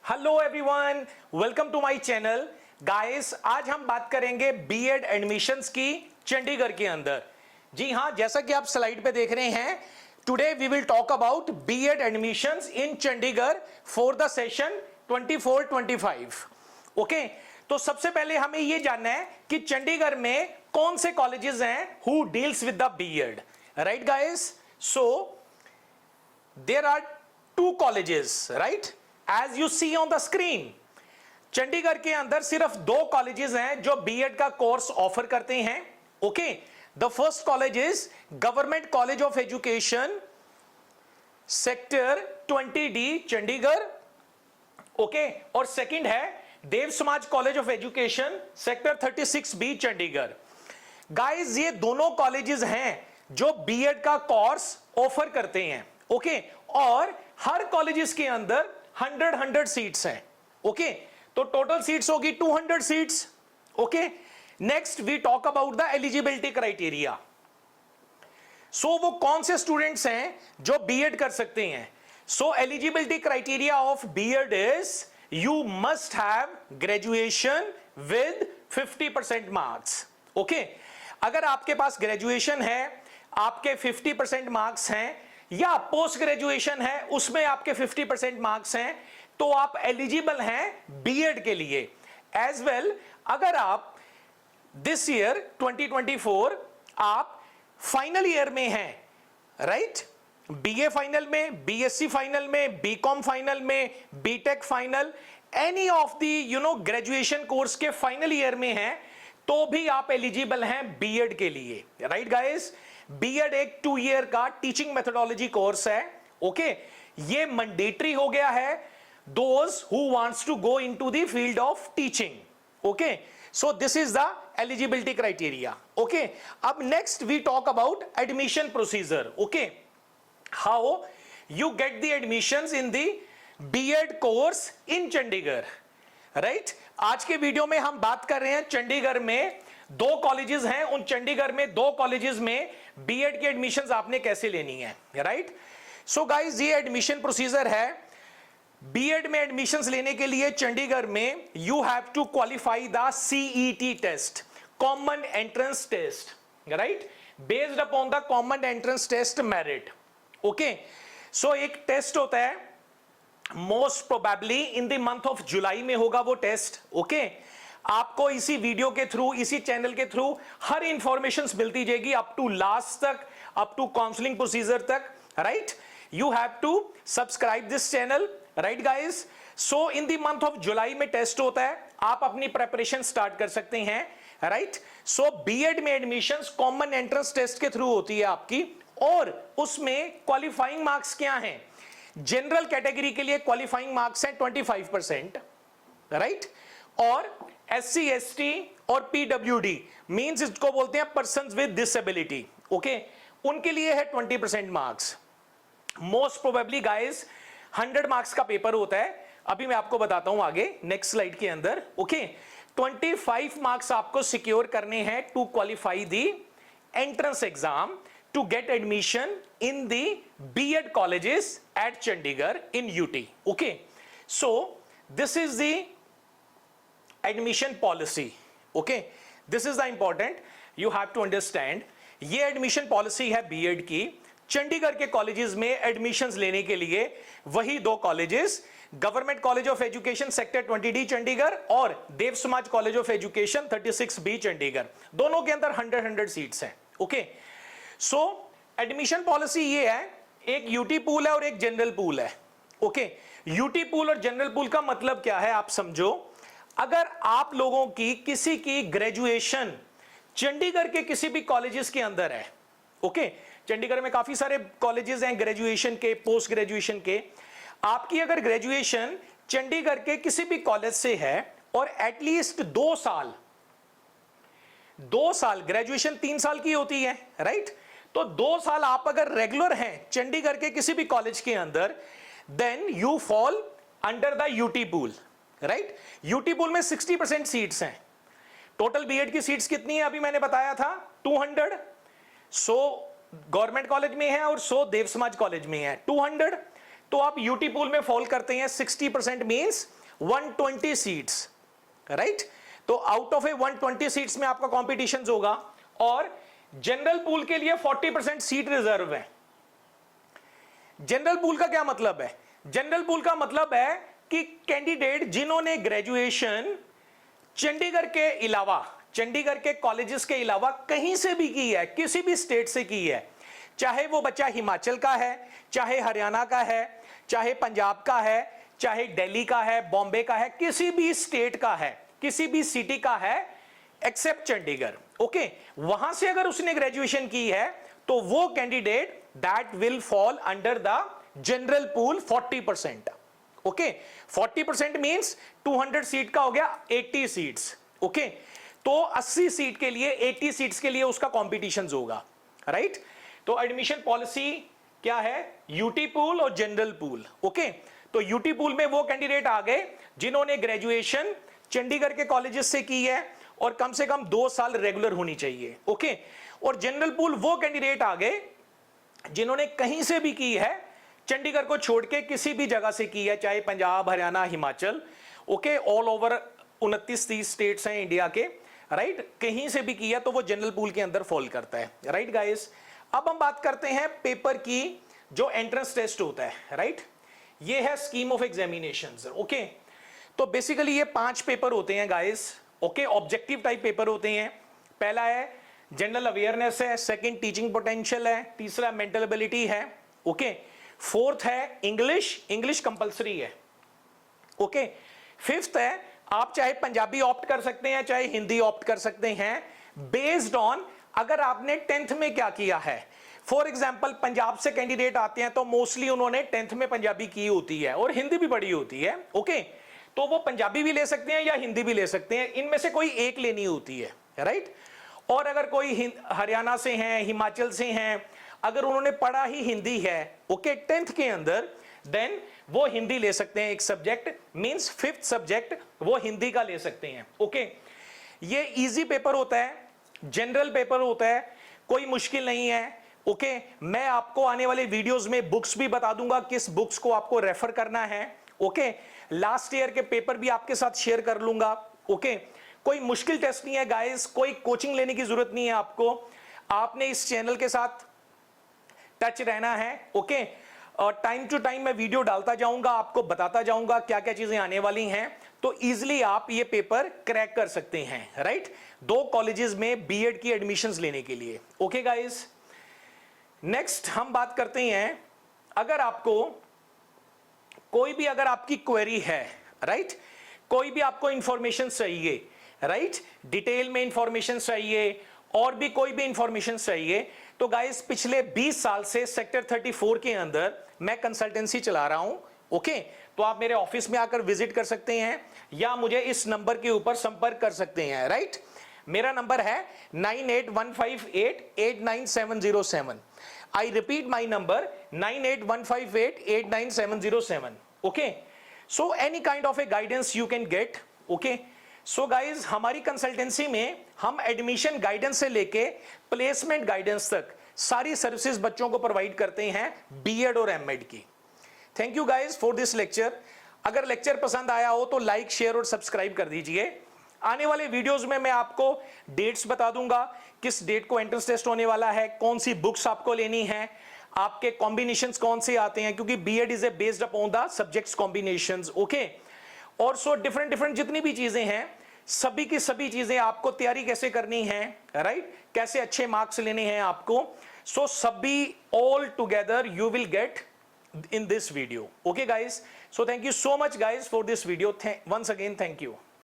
Hello everyone, welcome to my channel. Guys, आज हम बात करेंगे बीएड एडमिशंस की चंडीगढ़ के अंदर। जी हां, जैसा कि आप स्लाइड पे देख रहे हैं, today we will talk about BEd admissions in Chandigarh for the session 24-25। Okay, तो सबसे पहले हमें यह जानना है कि चंडीगढ़ में कौन से कॉलेजेस हैं who deals with the BEd, right guys? So there are two colleges, right? As you see on the screen, Chandigarh के अंदर सिर्फ दो कॉलेजेस हैं जो बीएड का कोर्स ऑफर करते हैं। Okay, the first college is government college of education sector 20D Chandigarh. Okay, और सेकंड है देव समाज college of education sector 36B Chandigarh. Guys, ये दोनों कॉलेजेस हैं जो बीएड का कोर्स ऑफर करते हैं। ओके, और हर कॉलेजेस के अंदर 100 सीट्स हैं। ओके, तो टोटल सीट्स होगी 200 seats. Okay, next we talk about the eligibility criteria. So वो कौन से स्टूडेंट्स हैं जो बीएड कर सकते हैं? So eligibility criteria of B Ed is you must have graduation with 50% marks. Okay, अगर आपके पास ग्रेजुएशन है, आपके 50% मार्क्स हैं, या पोस्ट ग्रेजुएशन है उसमें आपके 50% मार्क्स हैं, तो आप एलिजिबल हैं बीएड के लिए। एज वेल, अगर आप दिस ईयर 2024 आप फाइनल ईयर में हैं, राइट? बीए फाइनल में, बीएससी फाइनल में, बीकॉम फाइनल में, BTech final, any of the graduation course के फाइनल ईयर में हैं, तो भी आप एलिजिबल हैं बीएड के लिए, राइट गाइस? बीएड एक 2 ईयर का टीचिंग मेथोडोलॉजी कोर्स है। ओके, ये मैंडेटरी हो गया है those who wants to go into the field of teaching. Okay, so this is the eligibility criteria. Okay, अब next we talk about admission procedure. Okay, how you get the admissions in the B Ed course in Chandigarh, right? आज के video में हम बात कर रहे हैं चंडीगढ़ में दो कॉलेजेस हैं, उन चंडीगढ़ में दो कॉलेजेस में बीएड की एडमिशंस आपने कैसे लेनी है, राइट? सो गाइस, ये एडमिशन प्रोसीजर है। बीएड में एडमिशंस लेने के लिए चंडीगढ़ में you have to qualify the CET test, common entrance test, right? Based upon the common entrance test merit. Okay, so एक टेस्ट होता है, most probably in the month of July में होगा वो टेस्ट। ओके, आपको इसी वीडियो के through, इसी चैनल के थ्रू हर इंफॉर्मेशन मिलती जाएगी अप टू लास्ट तक, अप टू काउंसलिंग प्रोसीजर तक, right? You have to subscribe this channel, right guys? So in the month of July में टेस्ट होता है, आप अपनी प्रेपरेशन स्टार्ट कर सकते हैं, राइट? सो बीएड में एडमिशंस कॉमन एंट्रेंस टेस्ट के थ्रू होती है आपकी, और उसमें क्वालिफाइंग मार्क्स क्या हैं? जनरल कैटेगरी के लिए क्वालिफाइंग मार्क्स हैं 25%, राइट? और SC ST और PWD मींस इसको बोलते हैं पर्सन्स विद डिसेबिलिटी। ओके, उनके लिए है 20% marks. Most probably guys 100 marks का पेपर होता है, अभी मैं आपको बताता हूं आगे नेक्स्ट स्लाइड के अंदर। ओके, 25 मार्क्स आपको सिक्योर करने हैं to qualify the entrance exam to get admission in the BEd colleges at Chandigarh in UT. Okay, so this is the admission policy. Okay, this is the important, you have to understand. ये admission policy है BEd की। चंडीगढ़ के colleges में admissions लेने के लिए वही दो colleges, government college of education sector 20D Chandigarh और देव समाज college of education 36B Chandigarh, दोनों के अंदर 100 सीट्स हैं। ओके, सो एडमिशन पॉलिसी ये है, एक यूटी पूल है और एक जनरल पूल है। ओके, यूटी पूल और जनरल पूल का मतलब क्या है आप समझो। अगर आप लोगों की किसी की ग्रेजुएशन चंडीगढ़ के किसी भी कॉलेजेस के अंदर है, ओके, चंडीगढ़ में काफी सारे कॉलेजेस हैं ग्रेजुएशन के, पोस्ट ग्रेजुएशन के, आपकी अगर ग्रेजुएशन चंडीगढ़ के किसी भी कॉलेज से है और एटलीस्ट 2 साल, ग्रेजुएशन 3 साल की होती है, राइट? तो 2 साल आप अगर रेगुलर हैं चंडीगढ़ के किसी भी कॉलेज के अंदर, then you fall under the UT pool, right? UT pool में 60% सीट्स हैं। टोटल बीएड की सीट्स कितनी है अभी मैंने बताया था 200, 100 गवर्नमेंट कॉलेज में है और 100 देव समाज कॉलेज में है। 200 तो आप यूटी पूल में फॉल करते हैं 60% मींस 120 सीट्स, राइट। तो आउट ऑफ ए 120 सीट्स में आपका कॉम्पिटिशन होगा, और जनरल पूल के लिए 40% सीट रिजर्व है। जनरल पूल का क्या मतलब है? जनरल पूल का मतलब है कि कैंडिडेट जिन्होंने ग्रेजुएशन चंडीगढ़ के अलावा, चंडीगढ़ के कॉलेजेस के अलावा कहीं से भी की है, किसी भी स्टेट से की है, चाहे वो बच्चा हिमाचल का है, चाहे हरियाणा का है, चाहे पंजाब का है, चाहे दिल्ली का है, बॉम्बे का है, किसी भी स्टेट का है, किसी भी सिटी का है एक्सेप्ट चंडीगढ़, ओके। वहां से अगर उसने ग्रेजुएशन की है तो वो candidate that will fall under the general pool 40%, okay. 40% means 200 seat का हो गया 80 सीट्स, ओके। तो 80 सीट के लिए, 80 सीट्स के लिए उसका कॉम्पिटिशन होगा, राइट। तो एडमिशन पॉलिसी क्या है? यूटी पूल और जनरल पूल, ओके। तो यूटी पूल में वो कैंडिडेट आ गए जिन्होंने ग्रेजुएशन चंडीगढ़ के कॉलेजेस से की है और कम से कम 2 साल रेगुलर होनी चाहिए, ओके। और जनरल पूल वो कैंडिडेट आ गए जिन्होंने कहीं से भी की है, चंडीगढ़ को छोड़ के किसी भी जगह से की है, चाहे Punjab, Haryana, Himachal, okay, all over 29-30 states हैं इंडिया के, राइट। कहीं से भी की है तो वो जनरल पूल के अंदर फॉल करता है, राइट गाइस। अब हम बात करते हैं पेपर की, जो एंट्रेंस टेस्ट होता है, राइट। ये है स्कीम ऑफ एग्जामिनेशंस, ओके। तो बेसिकली ये 5 पेपर होते हैं guys, okay. Objective type paper होते हैं। पहला है जनरल अवेयरनेस है, सेकंड टीचिंग पोटेंशियल है, तीसरा मेंटल एबिलिटी है, ओके। फोर्थ है इंग्लिश कंपलसरी है, ओके। फिफ्थ है आप चाहे पंजाबी ऑप्ट कर सकते हैं, चाहे हिंदी ऑप्ट कर सकते हैं, बेस्ड ऑन अगर आपने 10th में क्या किया है। फॉर एग्जाम्पल पंजाब से कैंडिडेट आते हैं तो मोस्टली उन्होंने 10th में पंजाबी की होती है और हिंदी भी पढ़ी होती है, ओके। तो वो पंजाबी भी ले सकते हैं या हिंदी भी ले सकते हैं, इनमें से कोई एक लेनी होती है, राइट। और अगर कोई हरियाणा से हैं, हिमाचल से हैं, अगर उन्होंने पढ़ा ही हिंदी है, ओके, 10th के अंदर, देन वो हिंदी ले सकते हैं, एक सब्जेक्ट मींस 5th सब्जेक्ट वो हिंदी का ले सकते हैं, ओके। ये इजी पेपर होता है, जनरल पेपर होता है, कोई मुश्किल नहीं है, ओके। मैं आपको आने वाले वीडियोस में बुक्स भी बता दूंगा, किस बुक्स को आपको रेफर करना है, ओके। लास्ट ईयर के पेपर भी आपके साथ शेयर कर लूंगा, ओके। कोई मुश्किल टेस्ट नहीं है गाइस, कोई कोचिंग लेने की जरूरत नहीं है आपको, आपने इस चैनल के साथ टच रहना है, ओके। और टाइम टू टाइम मैं वीडियो डालता जाऊंगा, आपको बताता जाऊंगा क्या क्या चीजें आने वाली हैं, तो इजीली आप ये पेपर क्रैक कर सकते हैं, राइट। 2 कॉलेजेस में बीएड की एडमिशंस लेने के लिए, ओके गाइस। नेक्स्ट हम बात करते हैं, अगर आपको कोई भी, अगर आपकी क्वेरी है, राइट, कोई भी आपको इंफॉर्मेशन चाहिए, राइट, डिटेल में इंफॉर्मेशन चाहिए और भी कोई भी इंफॉर्मेशन चाहिए, तो गाइस पिछले 20 साल से सेक्टर 34 के अंदर मैं कंसल्टेंसी चला रहा हूं, ओके। तो आप मेरे ऑफिस में आकर विजिट कर सकते हैं या मुझे इस नंबर के ऊपर संपर्क कर सकते हैं, राइट। मेरा नंबर है 9815889707। I repeat my number 9815889707, okay. So any kind of A guidance you can get, okay. So guys हमारी कंसल्टेंसी में हम एडमिशन गाइडेंस से लेके प्लेसमेंट गाइडेंस तक सारी सर्विसेज बच्चों को प्रोवाइड करते हैं, बीएड और एमएड की। Thank you guys for this lecture. अगर लेक्चर पसंद आया हो तो लाइक, शेयर और सब्सक्राइब कर दीजिए। आने वाले वीडियोस में मैं आपको डेट्स बता दूंगा, किस डेट को एंट्रेंस टेस्ट होने वाला है, कौन सी बुक्स आपको लेनी है, आपके कॉम्बिनेशंस कौन से आते हैं, क्योंकि BEd is a based upon the subjects combinations, okay. और सो डिफरेंट जितनी भी चीजें हैं, सभी की सभी चीजें आपको तैयारी कैसे करनी है, राइट, कैसे अच्छे मार्क्स लेने हैं आपको, सो सभी all together you will get in this video, okay guys. So thank you so much guys for this video. Once again thank you.